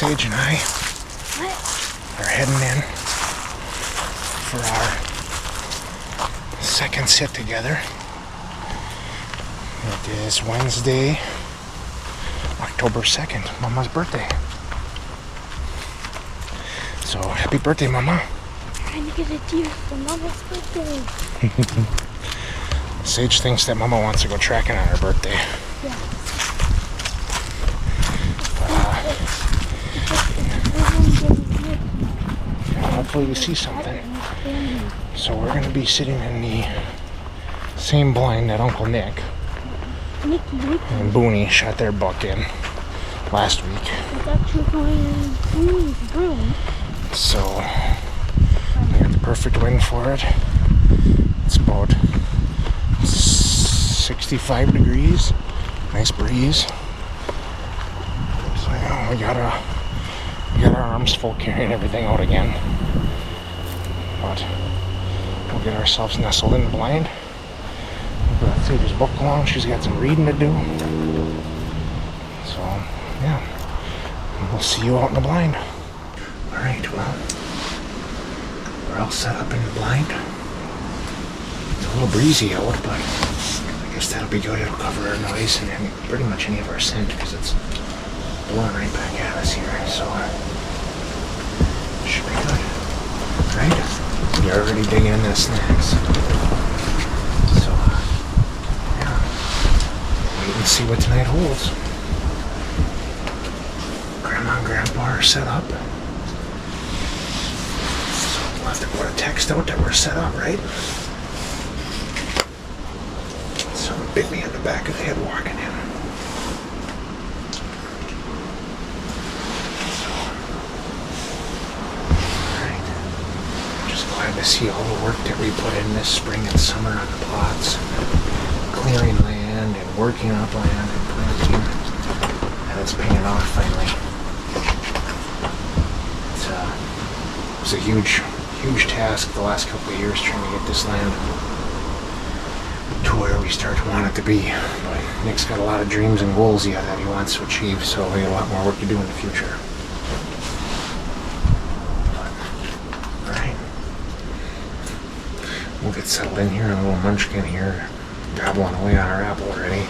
Sage and I are heading in for our second sit together. It is Wednesday, October 2nd, Mama's birthday. So, happy birthday, Mama. Trying to get a deer for Mama's birthday. Sage thinks that Mama wants to go tracking on her birthday. Yeah. Hopefully we see something. So we're going to be sitting in the same blind that Uncle Nick and Booney shot their buck in last week. It's actually going in Booney's room. So we got the perfect wind for it. It's about 65 degrees. Nice breeze. So yeah, we got our arms full carrying everything out again. But we'll get ourselves nestled in the blind. We've got Sage's book along. She's got some reading to do. So yeah, we'll see you out in the blind. Alright, well, we're all set up in the blind. It's a little breezy out, but I guess that'll be good. It'll cover our noise and pretty much any of our scent because it's blowing right back at us here. So should be good. Right? You're already digging into the snacks. So yeah, wait and see what tonight holds. Grandma and Grandpa are set up. So we'll have to put a text out that we're set up, right? Someone bit me in the back of the head walking in. To see all the work that we put in this spring and summer on the plots, clearing land and working up land and planting, and it's paying off finally. It was a huge task the last couple of years trying to get this land to where we start to want it to be. But Nick's got a lot of dreams and goals yet that he wants to achieve, so we got a lot more work to do in the future. We'll get settled in here, a little munchkin here, gobbling away on our apple already.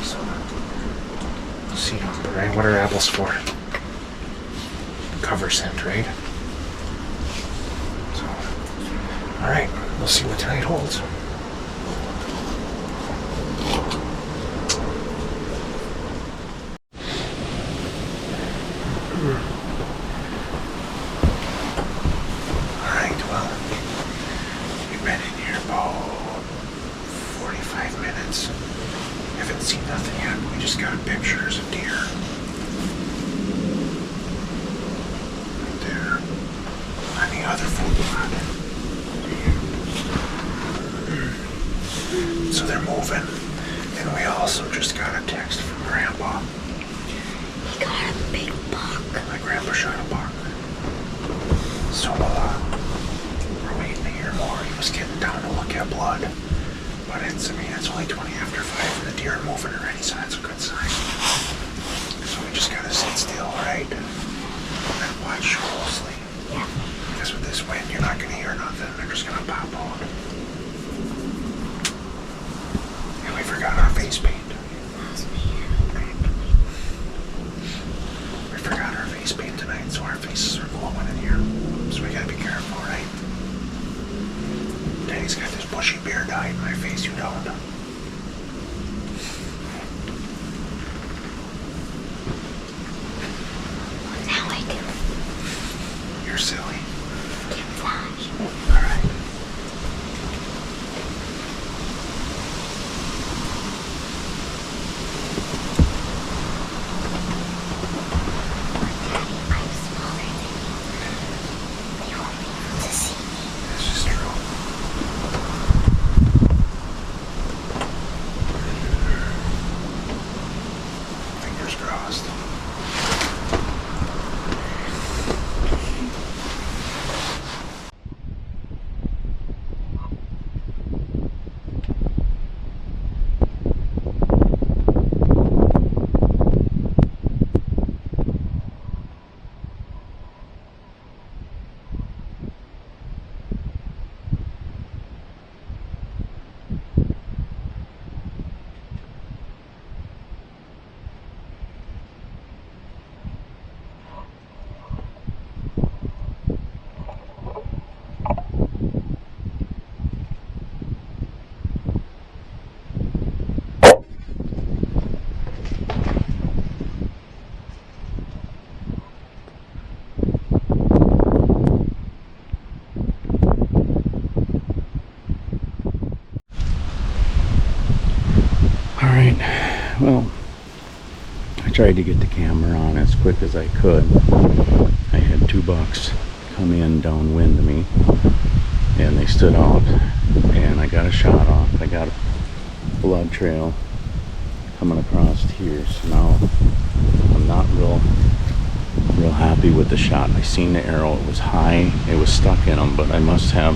So, we'll see right, what are apples for? Cover scent, right? So, alright, we'll see what tonight holds. So they're moving, and we also just got a text from Grandpa. He got a big buck. My grandpa shot a buck. So we're waiting to hear more. He was getting down to look at blood, but it's only 20 after 5, and the deer are moving already, so that's a good sign. So we just gotta sit still, right, and watch closely. Yeah. Because with this wind, you're not gonna hear nothing. They're just gonna pop out. We forgot our face paint. We forgot our face paint tonight, so our faces are glowing in here. So we gotta be careful, right? Daddy's got this bushy beard to hide my face, you don't. Now I do. You're silly. Camouflage. Alright. Alright, well, I tried to get the camera on as quick as I could. I had 2 bucks come in downwind of me, and they stood out, and I got a shot off. I got a blood trail coming across here, so now I'm not real happy with the shot. I seen the arrow, it was high, it was stuck in them, but I must have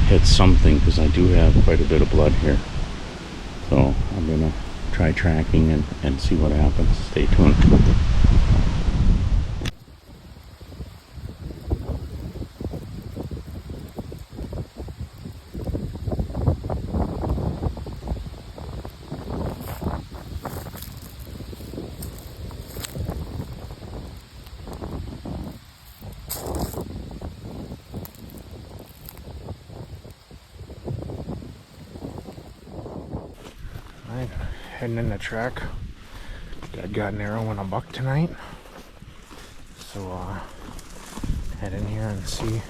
hit something because I do have quite a bit of blood here. So I'm gonna try tracking and see what happens. Stay tuned. Alright, heading in the track. Dad got an arrow and a buck tonight. So head in here and see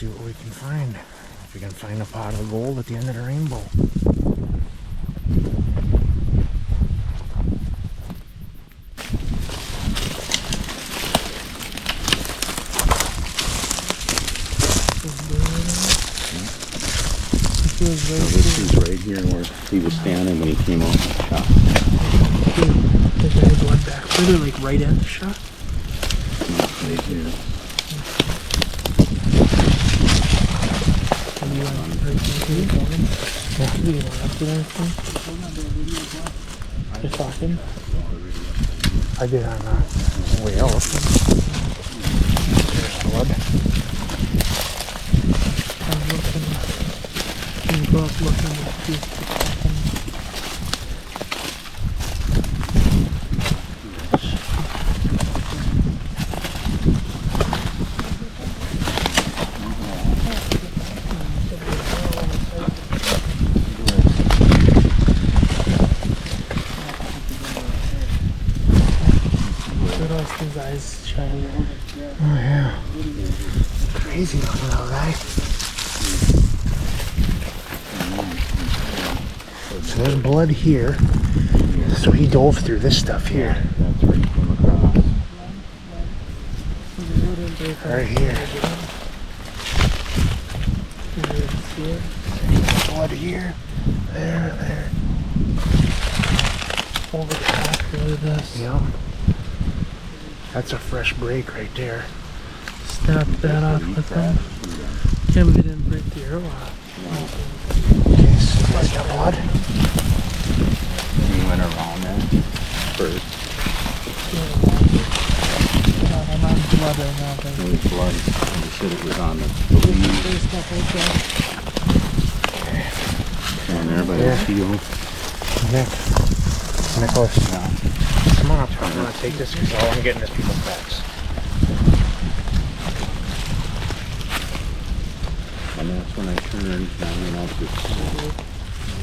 what we can find. If we can find a pot of gold at the end of the rainbow. So this is right here where he was standing when he came off the shot. There's any blood back further, like right at the shot? Right here. You're talking? I did on the way out. There's blood. I'm looking. You can go up looking at these. His eyes shining. Oh yeah. Crazy looking little guy. So there's blood here. So he dove through this stuff here. That's where he came across. Right here. Blood here. There. Over the back, look at this. Yeah. That's a fresh break right there. Snap that off with them. Yeah, but we didn't break the arrow off. Okay, so there's the blood. He went around that first. I'm on blood right now. There was blood. You said it was on the leaves. There's stuff right there. Down there by the field. Nicholas. Yeah. Come on up. I'm going to take this because all I'm getting is people's backs. And that's when I turned and I went out this side.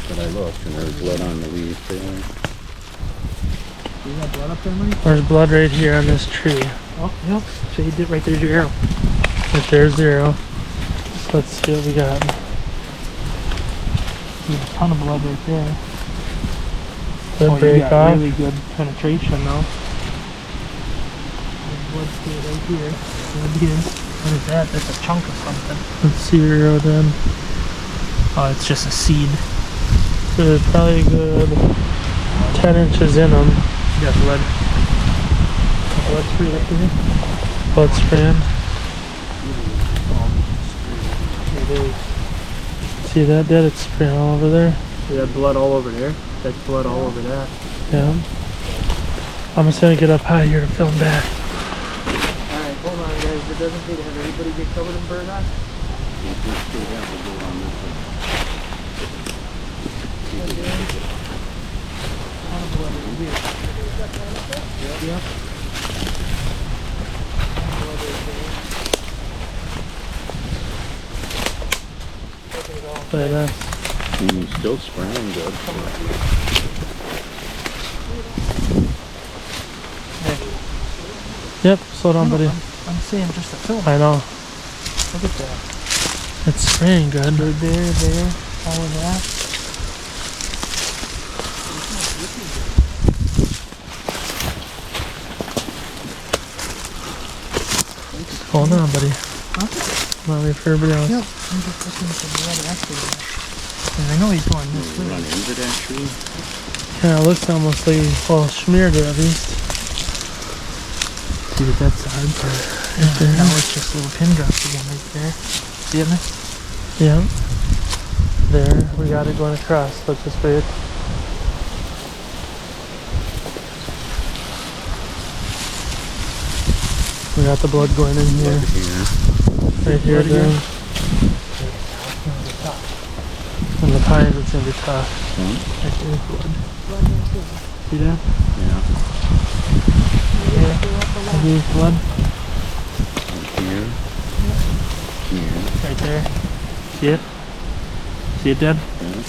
But I looked and there was blood on the leaves there. You got blood up there, Mike? There's blood right here on this tree. Oh, yep. So you did right there's your arrow. Right there's the arrow. So let's see what we got. There's a ton of blood right there. Good break off. Really good penetration though. Blood still right here. Right here. What is that? That's a chunk of something. Let's see your arrow then. Oh, it's just a seed. So there's probably a good 10 inches in them. You got blood. Blood spray up here. Blood spraying. It is. See that, Dad? It's spraying all over there. See that blood all over there? That's blood all over that. Yeah. I'm just gonna get up high here to film back. Alright, hold on guys. It doesn't need to have everybody get covered in burn on. Yep. Look at that. He's still spraying good. Yep, slow down, buddy. I'm saying just a film. I know. Look at that. It's spraying good. There, all of that. going on, buddy? Huh? Not wait for everybody else. Yep. I'm just looking for the other exit. And I know he's going this way. Run into that tree. Yeah, it looks almost like well smeared at least. Dude, that's the hard part. Yeah. Now it's just little pin drops again right there. See it, man? Yeah. There, we got it going across. Let's just wait. We got the blood going in here. Right here, then. And the pines, it's gonna be tough. Right there's blood. See that? Yeah. Here's blood. Here. Here. Right there. See it? See it, Dad? Yeah.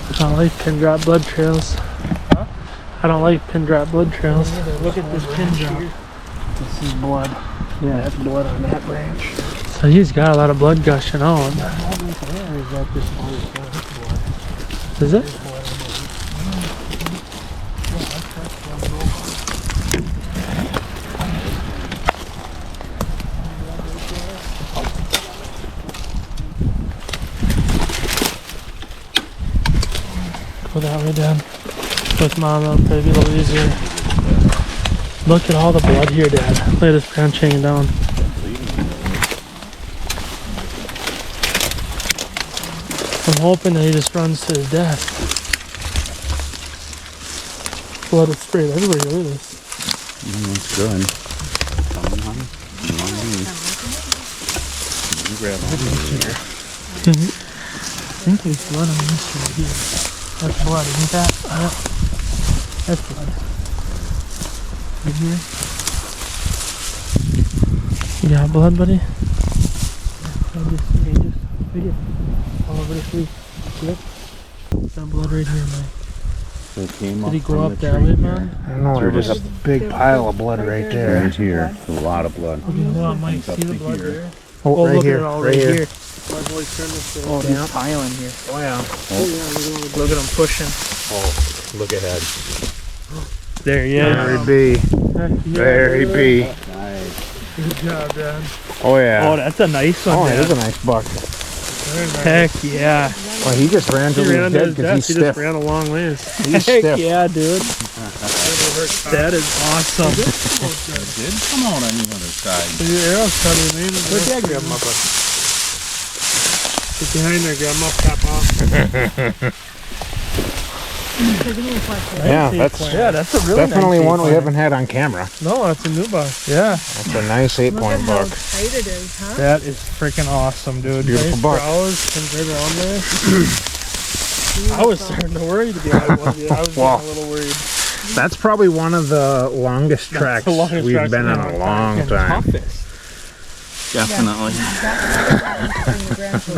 I don't like pin drop blood trails. Huh? I don't like pin drop blood trails. Look at this pin drop. This is blood. Yeah, that's blood on that branch. So he's got a lot of blood gushing out. Is that just blood? Is it? Go that way, Dad. With Mom, that'll probably be a little easier. Look at all the blood here, Dad. Look at this branch hanging down. I'm hoping that he just runs to his death. Blood is sprayed everywhere. Look at this. That's good. Come on, honey. You want these? You grab one here. I think there's blood on this right here. That's blood, isn't that? That's blood. Right here. You got blood, buddy? Just right here. All over the tree. Look. That blood right here, man. So it came Did up he go from up the that tree way, here. man? I don't know, there's a big pile of blood right there. Right here. A lot of blood. Okay, hold on, Mike. Up See the to blood here. there? Oh, Oh, right look here. at it all Right here. My boy's turning this way. Oh, he's piling here. Oh, yeah. Oh, yeah, look at him pushing. Oh, look ahead. There he is. There he be. There he be. Nice. Good job, Dad. Oh, yeah. Oh, that's a nice one, Oh, Dad. it is a nice buck. Heck yeah. Well, he just ran to He his ran to dead his because death. he's He stiff. just ran a long ways. He's Heck stiff. yeah, dude. That is awesome. It did come out on the other side. So your arrow's probably made it. Where'd Dad grab him up? Get behind there, grab him up, tap off. Yeah, that's that's a really definitely nice one we eight-pointer. haven't had on camera. No, that's a new buck. Yeah. That's a nice 8-point buck. tight it is, huh? That is freaking awesome, dude. Beautiful nice buck. brows, comes right around there. I was starting to worry, to be honest with you. I was Wow. getting a little worried. That's probably one of the longest tracks the longest we've tracks been in in a long time. Definitely.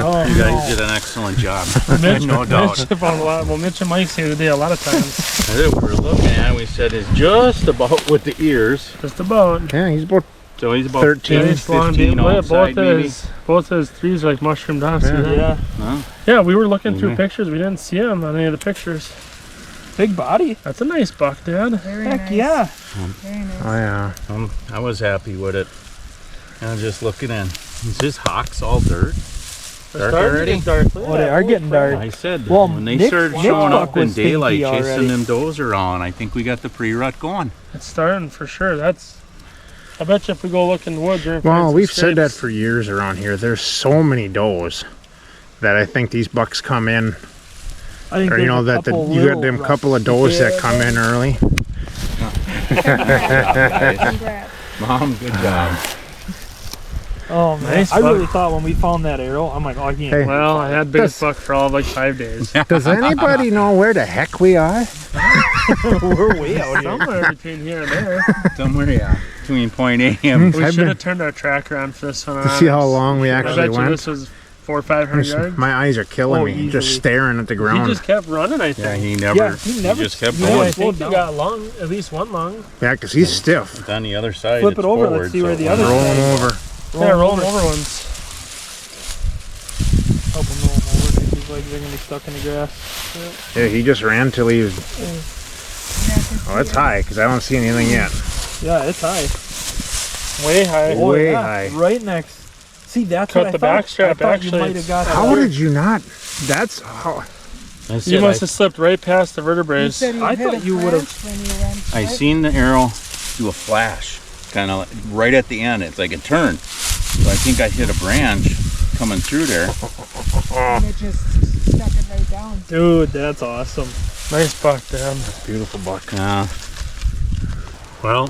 Oh, You guys did an excellent job. Mitch, No doubt. Mitch found a lot. Well, Mitch and Mike's here today a lot of times. We were looking at, we said it's just about with the ears. Just about. Yeah, he's about So he's about 13, 15 outside maybe. Both his threes are like mushroomed off. See Yeah. that? Yeah. Huh? Yeah, we were looking through Mhm. pictures. We didn't see him on any of the pictures. Big body. That's a nice buck, Dad. Very Heck nice. yeah. Very nice. Oh yeah. I was happy with it. And I'm just looking in. Is this hocks all dirt? They're Dark starting to already? get dark. Look at Oh, they that. are getting dark. I said, Well, when they Nick- started Nick showing buck up in was stinky daylight, chasing already. them does around, I think we got the pre-rut going. It's starting for sure. That's. I bet you if we go look in the woods, we're gonna find Well, some we've said that scrapes. for years around here. There's so many does that I think these bucks come in, I think or you there's know a that the, couple you got little them rough- couple of does that come in early. Congrats. Mom, good job. Oh man, Nice I buck. really thought when we found that arrow, I'm like, oh, I can't. Hey. Well, I had biggest buck for all of like 5 days. Does anybody know where the heck we are? We're way out here. Somewhere between here and there. Somewhere, yeah. Between point A and We I've should been have turned our tracker on for this one. to see how long we I actually bet you went. this was 400 or 500 yards. My eyes are killing Oh, me, easily. just staring at the He ground. just kept running, I Yeah, think. he never just kept Yeah, going. I think he got lung, at least one lung. Yeah, because he's stiff. It's on the other side. Flip it's it over, let's forward, see where so the it other went- Roll him over. Yeah, roll him over once. Help him roll him over, because his legs are going to be stuck in the grass. Yeah, he just ran till he was. Oh, it's high because I don't see anything yet. Yeah, it's high. Way high. Way high. Right next. See, that's Cut what I the thought. back strap, I thought actually. you might have got How that. did you not? That's how. That's You it. must have slipped right past the vertebrae. You said I thought you would've- when you went. I right? seen the arrow do a flash, kind of right at the end. It's like a turn. So I think I hit a branch coming through there. And it just stuck it right down. Dude, that's awesome. Nice buck, Dan. Beautiful buck. Well,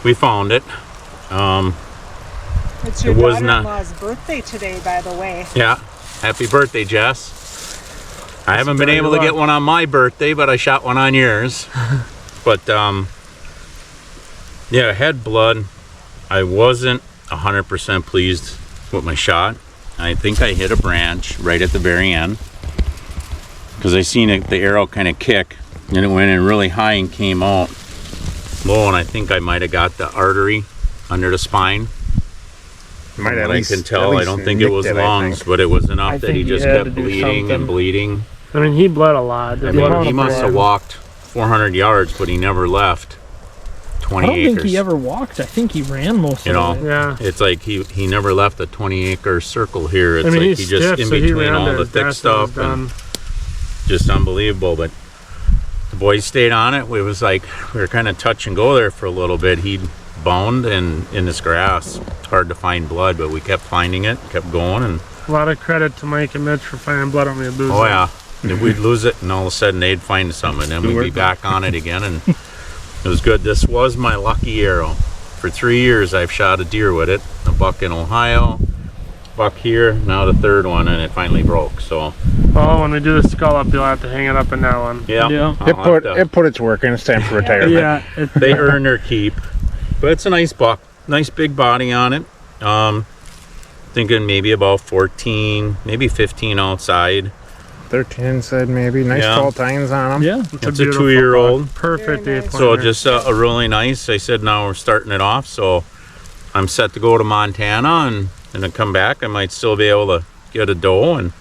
we found it. It's your It was not- daughter-in-law's birthday today, by the way. Yeah. Happy birthday, Jess. I haven't been very able to luck. get one on my birthday, but I shot one on yours. But yeah, I had blood. I wasn't 100% pleased with my shot. I think I hit a branch right at the very end because I seen it, the arrow kind of kick, and it went in really high and came out low, and I think I might have got the artery under the spine. Might From at what least, I can tell, I don't think it was lungs, but it was enough I that he think he just had to kept do bleeding and something. bleeding. I mean, he bled a lot. I The mean, amount he of must have blood. walked 400 yards, but he never left 20 I don't acres. think he ever walked. I think he ran most You of know, it. Yeah. it's like he never left a 20-acre circle here. It's I mean, like he's he just stiff, in so he between ran all to the his thick best and was stuff and done. just unbelievable. But the boys stayed on it. It was like we were kind of touch and go there for a little bit. He bound and in this grass. It's hard to find blood, but we kept finding it, kept going, and A lot of credit to Mike and Mitch for finding blood on the lose. oh yeah, and we'd lose it, and all of a sudden they'd find some, and then we'd be back on it again, and it was good. This was my lucky arrow. For 3 years, I've shot a deer with it. A buck in Ohio, buck here, now the third one, and it finally broke. So Well, when we do the skull up, you'll have to hang it up in that one. yeah, Yeah. I'll It have put to- it put its work in. It's time for retirement. Yeah. they earn their keep, but it's a nice buck, nice big body on it. Thinking maybe about 14, maybe 15 outside. 13 inside maybe. Nice Yeah. tall tines on them. Yeah. It's a beautiful 2-year-old. buck. Perfect Very eight nice. So pointer. just a really nice. I said now we're starting it off, so I'm set to go to Montana and then come back. I might still be able to get a doe and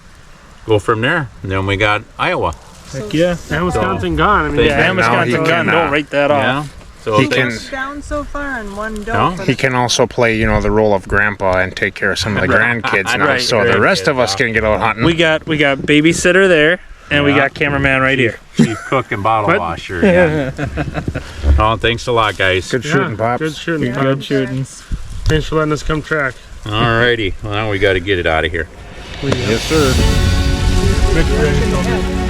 go from there. And then we got Iowa. Heck yeah. And Wisconsin gone. I mean, They- yeah, and now he Wisconsin can, gone. Don't write that off. Yeah. So He things- can- Down so far and one doe. No, for He the- can also play, the role of grandpa and take care of some of the grandkids now. Right, so the rest grandkids, of us can get out hunting. We got babysitter there, and we Yeah. got cameraman right here. Chief cook and bottle What? washer again. Oh, thanks a lot, guys. Good shooting, Yeah, Pops. Good shooting, Yeah, Pops. shooting. Thanks for letting us come track. Alrighty. Well, now we got to get it out of here. Yes, sir. Mitch, ready to go.